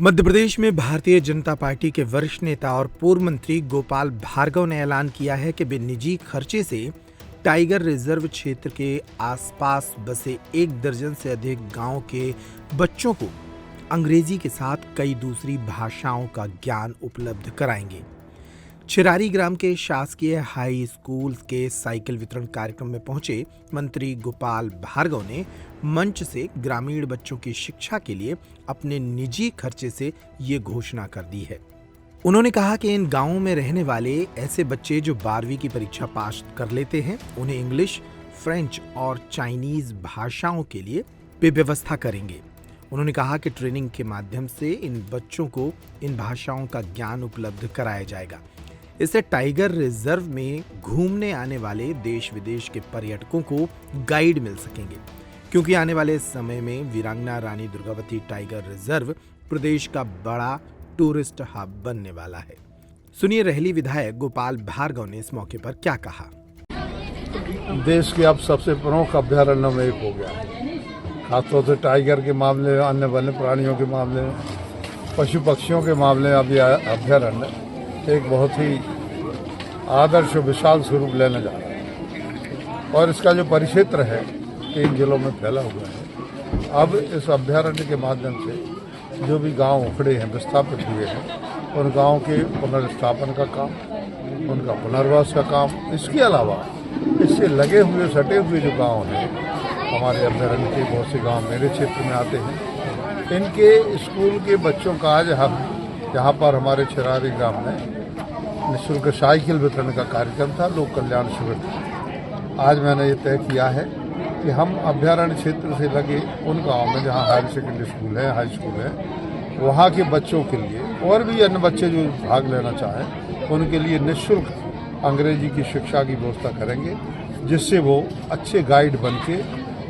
मध्य प्रदेश में भारतीय जनता पार्टी के वरिष्ठ नेता और पूर्व मंत्री गोपाल भार्गव ने ऐलान किया है कि वे निजी खर्चे से टाइगर रिजर्व क्षेत्र के आसपास बसे 1 दर्जन से अधिक गांव के बच्चों को अंग्रेजी के साथ कई दूसरी भाषाओं का ज्ञान उपलब्ध कराएंगे। चिरारी ग्राम के शासकीय हाई स्कूल के साइकिल वितरण कार्यक्रम में पहुंचे मंत्री गोपाल भार्गव ने मंच से ग्रामीण बच्चों की शिक्षा के लिए अपने निजी खर्चे से ये घोषणा कर दी है। उन्होंने कहा कि इन गांवों में रहने वाले ऐसे बच्चे जो 12वीं की परीक्षा पास कर लेते हैं, उन्हें इंग्लिश, फ्रेंच और चाइनीज भाषाओं के लिए वे व्यवस्था करेंगे। उन्होंने कहा कि ट्रेनिंग के माध्यम से इन बच्चों को इन भाषाओं का ज्ञान उपलब्ध कराया जाएगा। इससे टाइगर रिजर्व में घूमने आने वाले देश विदेश के पर्यटकों को गाइड मिल सकेंगे, क्योंकि आने वाले समय में वीरांगना रानी दुर्गावती टाइगर रिजर्व प्रदेश का बड़ा टूरिस्ट हब बनने वाला है। सुनिए रेहली विधायक गोपाल भार्गव ने इस मौके पर क्या कहा। देश के अब सबसे प्रमुख अभ्यारण्यों में एक हो गया है। खासतौर से टाइगर के मामले में, अन्य वन्य प्राणियों के मामले में, पशु पक्षियों के मामले में अब यह अभ्यारण्य एक बहुत ही आदर्श विशाल स्वरूप लेने जा रहा है और इसका जो परिक्षेत्र है 3 जिलों में फैला हुआ है। अब इस अभ्यारण्य के माध्यम से जो भी गांव उखड़े हैं, विस्थापित हुए हैं, उन गांव के पुनर्स्थापन का काम, उनका पुनर्वास का काम, इसके अलावा इससे लगे हुए सटे हुए जो गांव हैं, हमारे अभ्यारण्य के बहुत से गांव मेरे क्षेत्र में आते हैं, इनके स्कूल के बच्चों का आज हम यहाँ पर हमारे चिरारी ग्राम में निःशुल्क साइकिल वितरण का कार्यक्रम था, लोक कल्याण शिविर था। आज मैंने ये तय किया है कि हम अभ्यारण्य क्षेत्र से लगे उन गाँव में जहाँ हायर सेकेंडरी स्कूल है, हाई स्कूल है, वहाँ के बच्चों के लिए और भी अन्य बच्चे जो भाग लेना चाहें उनके लिए निःशुल्क अंग्रेजी की शिक्षा की व्यवस्था करेंगे, जिससे वो अच्छे गाइड बन के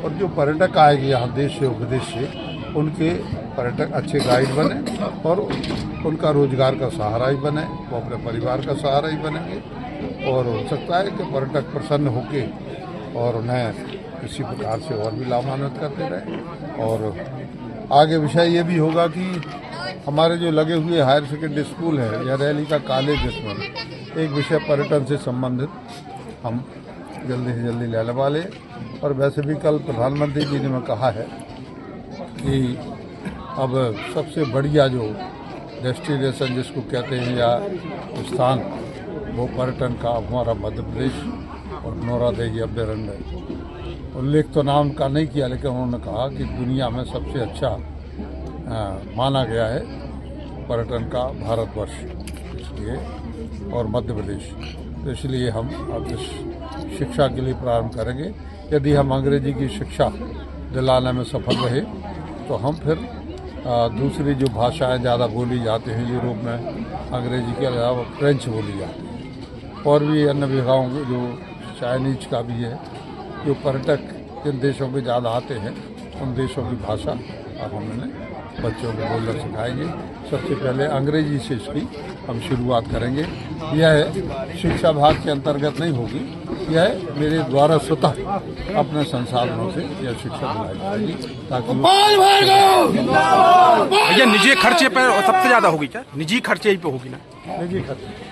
और जो पर्यटक आएंगे यहाँ देश से और विदेश से, उनके पर्यटक अच्छे गाइड बने और उनका रोजगार का सहारा ही बने, वो अपने परिवार का सहारा ही बनेंगे। और हो सकता है कि पर्यटक प्रसन्न होके और उन्हें किसी प्रकार से और भी लाभान्वित करते रहे। और आगे विषय ये भी होगा कि हमारे जो लगे हुए हायर सेकेंडरी स्कूल है या रेहली का कॉलेज, जिसमें एक विषय पर्यटन से संबंधित हम जल्दी से जल्दी लेने वाले। और वैसे भी कल प्रधानमंत्री जी ने कहा है कि अब सबसे बढ़िया जो डेस्टिनेशन जिसको कहते हैं या स्थान, वो पर्यटन का हमारा मध्य प्रदेश और नौरादेही अभ्यारण्य। उल्लेख तो नाम का नहीं किया, लेकिन उन्होंने कहा कि दुनिया में सबसे अच्छा माना गया है पर्यटन का भारतवर्ष, इसलिए और मध्य प्रदेश। तो इसलिए हम अब इस शिक्षा के लिए प्रारंभ करेंगे। यदि हम अंग्रेजी की शिक्षा दिलाने में सफल रहे तो हम फिर दूसरी जो भाषाएं ज़्यादा बोली जाती हैं यूरोप में, अंग्रेजी के अलावा फ्रेंच बोली जाती है और भी अन्य विभागों के जो चाइनीज का भी है। जो पर्यटक जिन देशों में ज़्यादा आते हैं उन देशों की भाषा अब हम उन्हें बच्चों को बोलना सिखाएंगे। सबसे पहले अंग्रेजी से इसकी हम शुरुआत करेंगे। यह शिक्षा भाग के अंतर्गत नहीं होगी, यह मेरे द्वारा स्वतः अपने संसाधनों से यह शिक्षा दिलाई जाएगी, ताकि भैया निजी खर्चे पर सबसे ज्यादा होगी क्या? निजी खर्चे ही पे होगी ना? निजी खर्चे